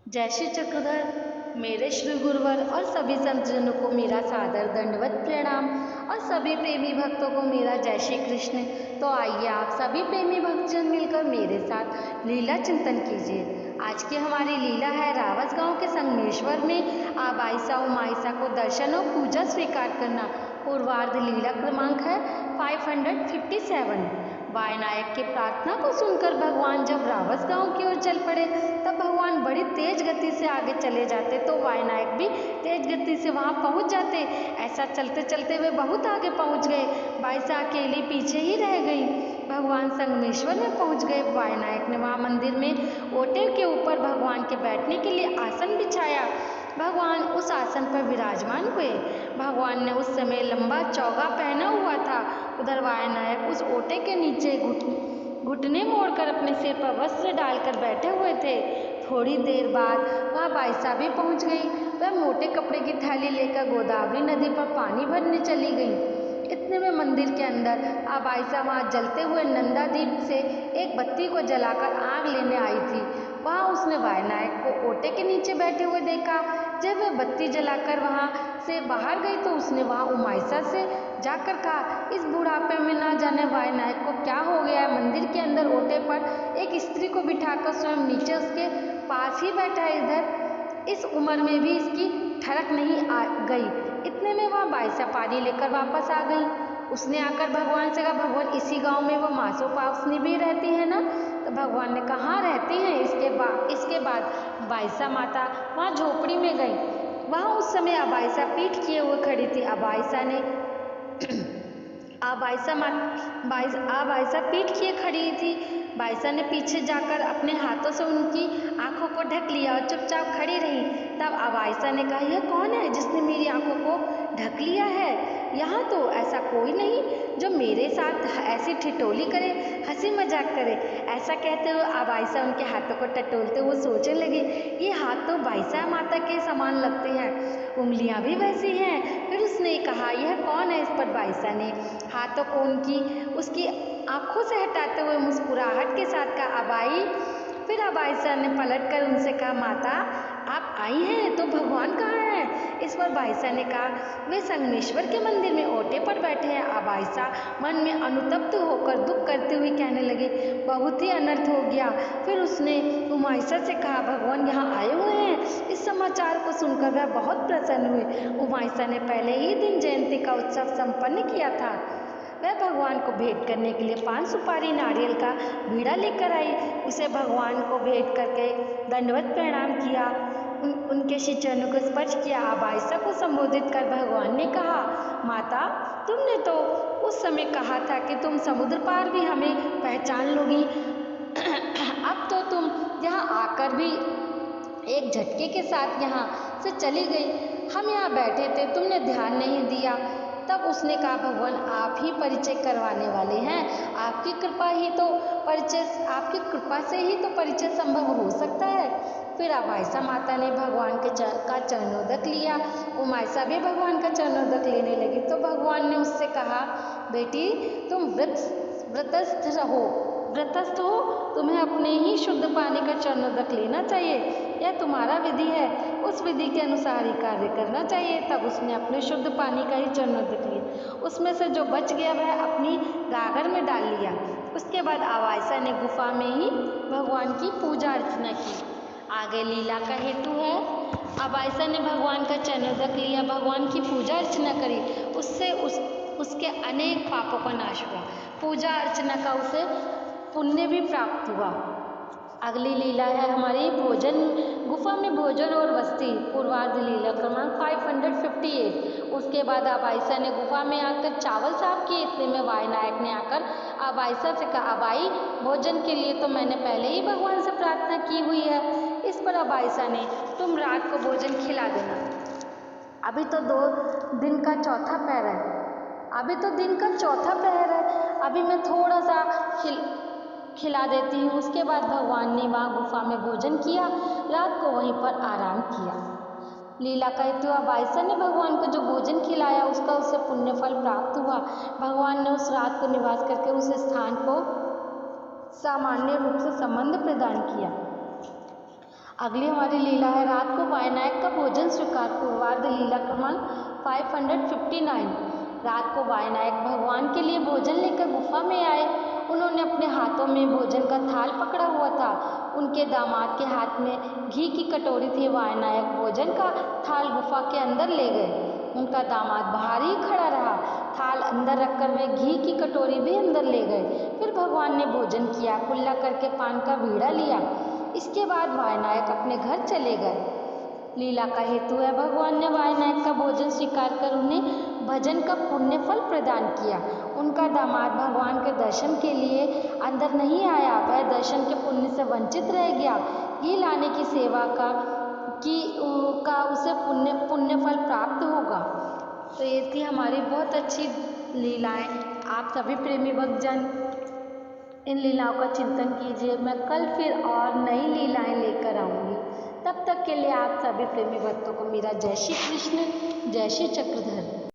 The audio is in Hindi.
जय श्री चक्रधर। मेरे श्री गुरुवर और सभी संतजनों को मेरा सादर दंडवत प्रणाम और सभी प्रेमी भक्तों को मेरा जय श्री कृष्ण। तो आइए आप सभी प्रेमी भक्तजन मिलकर मेरे साथ लीला चिंतन कीजिए। आज की हमारी लीला है रावस गांव के संगमेश्वर में आबाइसा उमाइसा को दर्शन और पूजा स्वीकार करना। पूर्वार्ध लीला क्रमांक है 557। वायनायक की प्रार्थना को सुनकर भगवान जब रावस गांव की ओर चल पड़े तब भगवान बड़ी तेज गति से आगे चले जाते तो वायनायक भी तेज गति से वहां पहुंच जाते। ऐसा चलते चलते वे बहुत आगे पहुंच गए। बाइसा अकेली पीछे ही रह गई। भगवान संगमेश्वर में पहुंच गए। वायनायक ने वहां मंदिर में ओटे के ऊपर भगवान के बैठने के लिए आसन बिछाया। भगवान उस आसन पर विराजमान हुए। भगवान ने उस समय लंबा चौगा पहना हुआ था। उधर वायनायक उस ओटे के नीचे घुटने मोड़कर अपने सिर पर वस्त्र डालकर बैठे हुए थे। थोड़ी देर बाद वहाँ बाइसा भी पहुँच गई। वह मोटे कपड़े की थैली लेकर गोदावरी नदी पर पानी भरने चली गई। इतने में मंदिर के अंदर आबाइसा वहाँ जलते हुए नंदादीप से एक बत्ती को जलाकर आग लेने आई थी। वहाँ उसने वायनायक को ओटे के नीचे बैठे हुए देखा। जब वह बत्ती जलाकर वहाँ से बाहर गई तो उसने वहाँ उमाइसा से जाकर कहा, इस बुढ़ापे में ना जाने वायनायक को क्या हो गया है। मंदिर के अंदर ओटे पर एक स्त्री को बिठाकर स्वयं नीचे उसके पास ही बैठा है। इधर इस उम्र में भी इसकी ठड़क नहीं आ गई। इतने में वहाँ बाइसा पानी लेकर वापस आ गई। उसने आकर भगवान से कहा, भगवान इसी गांव में वो मासोपासनी भी रहती है ना। तो भगवान ने कहा रहती हैं। इसके बाद बाइसा माता वहाँ झोपड़ी में गई। वहाँ उस समय आबाइसा पीठ किए हुए खड़ी थी। आबाइसा पीठ किए खड़ी थी। बाइसा ने पीछे जाकर अपने हाथों से उनकी आंखों को ढक लिया और चुपचाप खड़ी रही। तब आबाइसा ने कहा, यह कौन है जिसने मेरी आंखों को ढक लिया है। यहाँ तो ऐसा कोई नहीं जो मेरे साथ ऐसी ठिठोली करे, हंसी मजाक करे। ऐसा कहते हुए आबाइसा उनके हाथों को टटोलते हुए सोचने लगी, ये हाथ तो बाइसा माता के समान लगते हैं, उंगलियां भी वैसी हैं। फिर उसने कहा, यह कौन है। इस पर बाइसा ने हाथों को उसकी आंखों से हटाते हुए मुस्कुराहट के साथ कहा, अबाई। फिर आबाइसा ने पलटकर उनसे कहा, माता आप आई हैं तो भगवान कहाँ हैं। इस पर बाइसा ने कहा, वे संगमेश्वर के मंदिर में ओटे पर बैठे हैं। आबाइसा मन में अनुतप्त होकर दुख करते हुए कहने लगे, बहुत ही अनर्थ हो गया। फिर उसने उमाइसा से कहा, भगवान यहाँ आए हुए हैं। इस समाचार को सुनकर वह बहुत प्रसन्न हुए। उमाइसा ने पहले ही दिन जयंती का उत्सव संपन्न किया था। वह भगवान को भेंट करने के लिए 5 सुपारी नारियल का बीड़ा लेकर आई। उसे भगवान को भेंट करके दंडवत प्रणाम किया। उनके श्री चरणों को स्पर्श किया। आबाइसा को संबोधित कर भगवान ने कहा, माता तुमने तो उस समय कहा था कि तुम समुद्र पार भी हमें पहचान लोगी। अब तो तुम यहाँ आकर भी एक झटके के साथ यहाँ से चली गई। हम यहाँ बैठे थे, तुमने ध्यान नहीं दिया। तब उसने कहा, भगवान आप ही परिचय करवाने वाले हैं। आपकी कृपा से ही तो परिचय संभव हो सकता है। फिर आबाइसा माता ने भगवान का चरणोदक लिया। उमाइसा भी भगवान का चरणोदक लेने लगी। तो भगवान ने उससे कहा, बेटी तुम व्रतस्थ हो, तुम्हें अपने ही शुद्ध पानी का चरणोदक लेना चाहिए। यह तुम्हारा विधि है, उस विधि के अनुसार ही कार्य करना चाहिए। तब उसने अपने शुद्ध पानी का ही चरणोदक लिया। उसमें से जो बच गया वह अपनी गागर में डाल लिया। उसके बाद आबाइसा ने गुफा में ही भगवान की पूजा अर्चना की। आगे लीला का हेतु है, आबाइसा ने भगवान का चरणोदक लिया, भगवान की पूजा अर्चना करी। उससे उसके अनेक पापों का नाश हुआ। पूजा अर्चना का उसे पुण्य भी प्राप्त हुआ। अगली लीला है हमारी गुफा में भोजन और बस्ती। पूर्वार्ध लीला क्रमांक 558। उसके बाद आबाइसा ने गुफा में आकर चावल साफ किए। इतने में वायनायक ने आकर आबाइसा से कहा, अबाई भोजन के लिए तो मैंने पहले ही भगवान से प्रार्थना की हुई है। इस पर आबाइसा ने, तुम रात को भोजन खिला देना, अभी तो दिन का चौथा पहर है। अभी मैं थोड़ा सा खिला देती हूँ। उसके बाद भगवान ने वहाँ गुफा में भोजन किया, रात को वहीं पर आराम किया। लीला का हेतु, आबाइसा ने भगवान को जो भोजन खिलाया उसका उसे पुण्य फल प्राप्त हुआ। भगवान ने उस रात को निवास करके उस स्थान को सामान्य रूप से संबंध प्रदान किया। अगली हमारी लीला है रात को वायनायक का भोजन स्वीकार पूर्वार्ध लीला क्रमांक 559। रात को वायनायक भगवान के लिए भोजन लेकर गुफा में आए। उन्होंने अपने हाथों में भोजन का थाल पकड़ा हुआ था। उनके दामाद के हाथ में घी की कटोरी थी। वायनायक भोजन का थाल गुफा के अंदर ले गए। उनका दामाद बाहर ही खड़ा रहा। थाल अंदर रखकर वे घी की कटोरी भी अंदर ले गए। फिर भगवान ने भोजन किया, कुल्ला करके पान का बीड़ा लिया। इसके बाद वायनायक अपने घर चले गए। लीला का हेतु है भगवान ने वायनायक का भोजन स्वीकार कर उन्हें भजन का पुण्य फल प्रदान किया। उनका दामाद भगवान के दर्शन के लिए अंदर नहीं आया, वह दर्शन के पुण्य से वंचित रह गया। घी लाने की सेवा का उसे पुण्य फल प्राप्त होगा। तो ये थी हमारी बहुत अच्छी लीलाएं। आप सभी प्रेमी भक्तजन इन लीलाओं का चिंतन कीजिए। मैं कल फिर और नई लीलाएं लेकर आऊँगी। तब तक के लिए आप सभी प्रेमी भक्तों को मेरा जय श्री कृष्ण, जय श्री चक्रधर।